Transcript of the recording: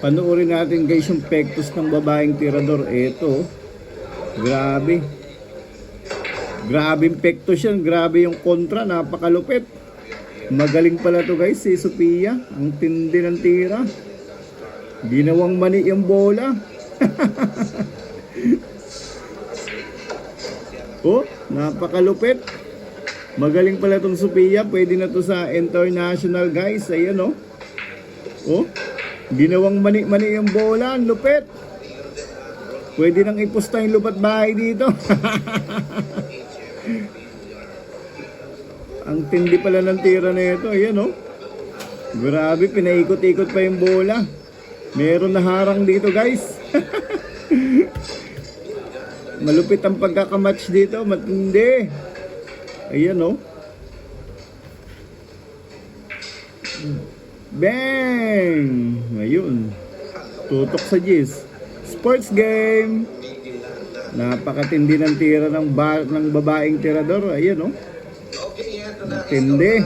Panoorin natin guys yung pektos ng babaeng tirador. Eto, grabe. Grabe yung pektos yan. Grabe yung kontra. Napakalupit. Magaling pala to guys si Sophia. Ang tindi ng tira. Ginawang mani yung bola. Oh, napakalupit. Magaling pala tong Sophia. Pwede na to sa international guys. Ayan oh. Oh, ginawang mani-mani yung bola. Ang lupit. Pwede nang ipusta yung lupat bahay dito. Ang tindi pala ng tira na ito. Ayan oh. Grabe, pinaikot-ikot pa yung bola. Meron na harang dito guys. Malupit ang pagkakamatch dito. Matindi. Ayan oh. Bang! Ayun. Tutok sa G's. Sports game. Napakatindi ng tira ng babaeng tirador. Ayan oh. Tindi.